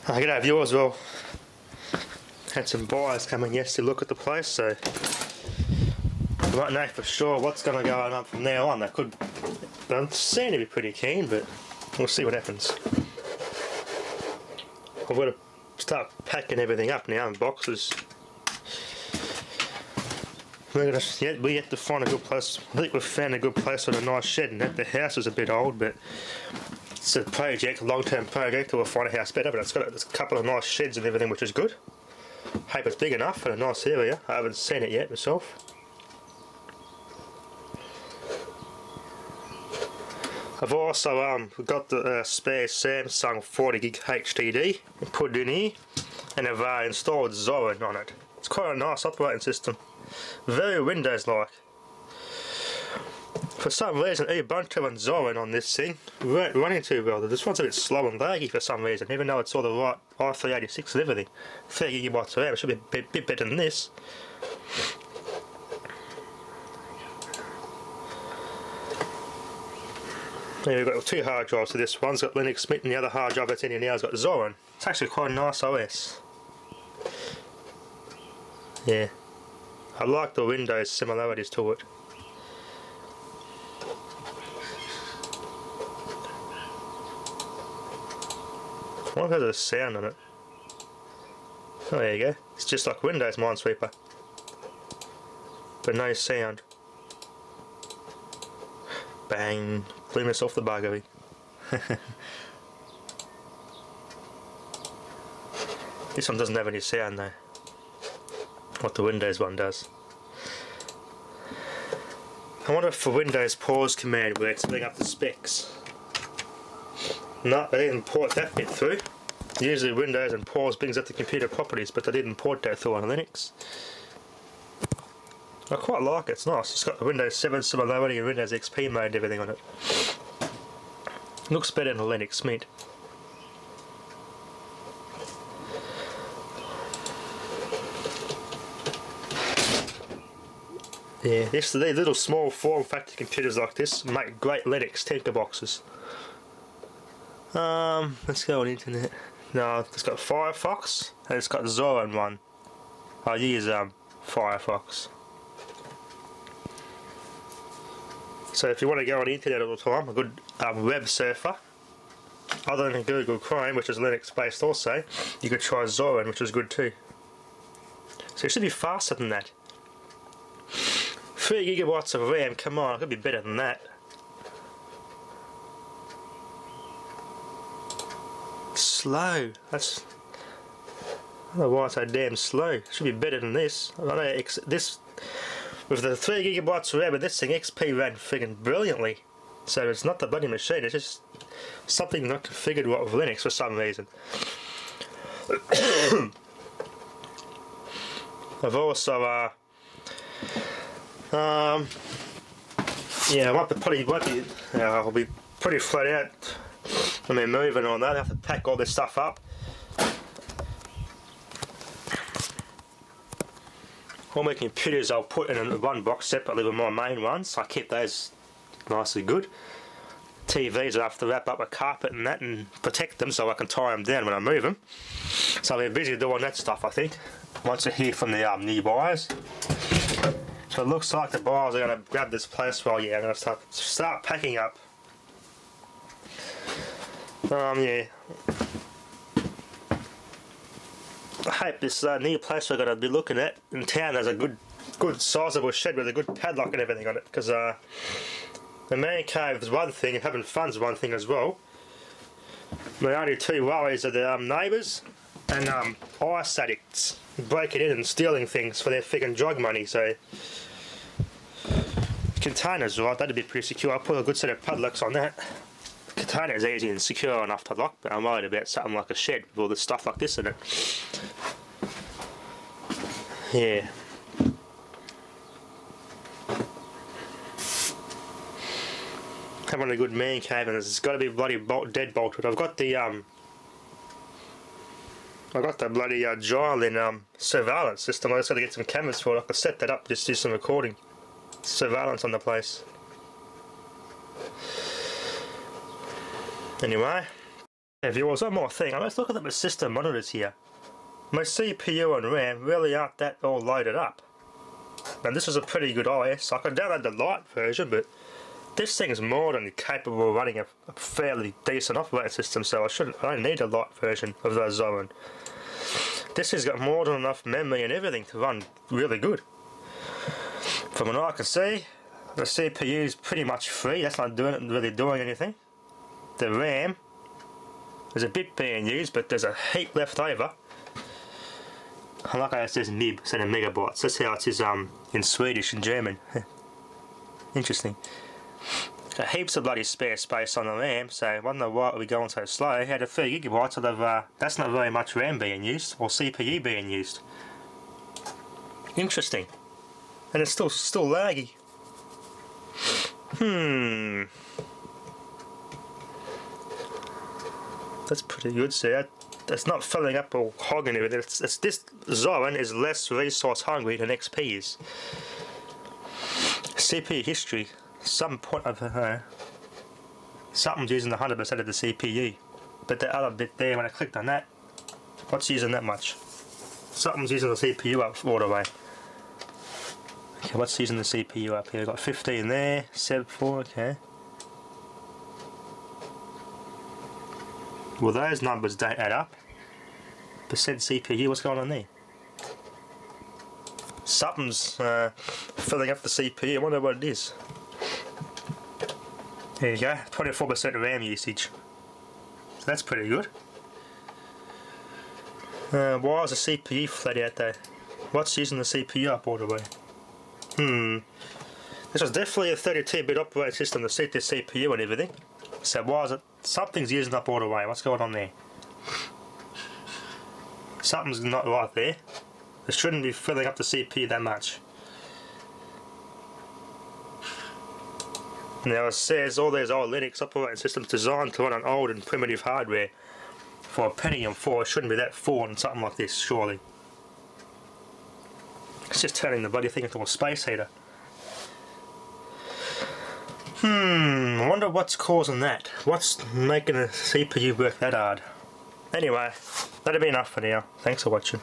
G'day viewers, well, had some buyers come in yesterday to look at the place, so I won't know for sure what's going to go on from now on. They seem to be pretty keen, but we'll see what happens. I've got to start packing everything up now in boxes. We yet to find a good place. I think we've found a good place with a nice shed, and the house is a bit old, but it's a project, a long-term project, we'll find a house better, but it's got a couple of nice sheds and everything, which is good. Hope it's big enough and a nice area. I haven't seen it yet myself. I've also got the spare Samsung 40 gig HDD and put it in here, and I've installed Zorin on it. It's quite a nice operating system, very Windows-like. For some reason, Ubuntu and Zorin on this thing weren't running too well. This one's a bit slow and laggy for some reason, even though it's all the right i386 and everything. 3 GB of RAM, it should be a bit better than this. Here we've got 2 hard drives to this. One's got Linux Mint and the other hard drive that's in here now has got Zorin. It's actually quite a nice OS. Yeah, I like the Windows similarities to it. I wonder if there's a sound on it. Oh, there you go. It's just like Windows Minesweeper, but no sound. Bang! Clean us off the buggery. This one doesn't have any sound though, what the Windows one does. I wonder if the Windows pause command works to bring up the specs. No, they didn't port that bit through. Usually Windows and pause brings up the computer properties, but they didn't port that through on Linux. I quite like it, it's nice. It's got the Windows 7 similarity and Windows XP mode and everything on it. Looks better than the Linux Mint. Yeah, these little small form factor computers like this make great Linux Tinker boxes. Let's go on internet. No, it's got Firefox and it's got Zorin one. I use Firefox. So if you want to go on the internet all the time, a good web surfer, other than Google Chrome, which is Linux based also, you could try Zorin, which is good too. So it should be faster than that. 3 GB of RAM, come on, it could be better than that. Slow. That's, I don't know why it's so damn slow. It should be better than this. I know this with the 3 GB of RAM, but this thing XP ran friggin' brilliantly. So it's not the bloody machine. It's just something not configured right with Linux for some reason. I've also yeah, I'll be pretty flat out. I mean, moving on that, I have to pack all this stuff up. All my computers I'll put in one box separately with my main ones. I keep those nicely good. TVs I have to wrap up a carpet and that and protect them so I can tie them down when I move them. So I'll be busy doing that stuff, I think, once I hear from the new buyers. So it looks like the buyers are going to grab this place. Well, yeah, I'm going to start packing up. Yeah. I hope this new place we're going to be looking at in town has a good sizable shed with a good padlock and everything on it, because the man cave is one thing and having fun's one thing as well. My only 2 worries are the neighbours and ice addicts breaking in and stealing things for their friggin' drug money. So containers, right, that'd be pretty secure. I'll put a good set of padlocks on that. Container is easy and secure enough to lock, but I'm worried about something like a shed with all this stuff like this in it. Yeah. Having a good man cave, and it's got to be bloody dead bolted. I've got the bloody Giant surveillance system. I just got to get some cameras for it. I can set that up, just do some recording, surveillance on the place. Anyway, Hey viewers, one more thing. Let's look at my system monitors here. My CPU and RAM really aren't that all loaded up. And this is a pretty good OS. I could download the light version, but this thing's more than capable of running a fairly decent operating system, so I don't need a light version of the Zorin. This has got more than enough memory and everything to run really good. From what I can see, the CPU is pretty much free. That's not really doing anything. The RAM, there's a bit being used, but there's a heap left over. I like how it says MIB instead of megabytes. That's how it is in Swedish and German. Interesting. Got heaps of bloody spare space on the RAM, so I wonder why we're going so slow. Had a 3 gigabytes of that's not very much RAM being used or CPU being used. Interesting. And it's still laggy. That's pretty good. So that's not filling up or hogging everything. This Zorin is less resource hungry than XP is. CPU history. Some point of something's using 100% of the CPU, but the other bit there, when I clicked on that, what's using that much? Something's using the CPU up all the way. Okay, what's using the CPU up here? We've got 15 there, 4, okay. Well, those numbers don't add up. Percent CPU, what's going on there? Something's filling up the CPU, I wonder what it is. There you go, 24% RAM usage. So that's pretty good. Why is the CPU flat out though? What's using the CPU up all the way? This was definitely a 32-bit operating system to set the CPU and everything. So why is it? Something's using up all the way. What's going on there? Something's not right there. It shouldn't be filling up the CPU that much. Now it says all these old Linux operating systems designed to run on old and primitive hardware. For a Pentium 4, it shouldn't be that full and something like this, surely. It's just turning the bloody thing into a space heater. I wonder what's causing that. What's making a CPU work that hard? Anyway, that'll be enough for now. Thanks for watching.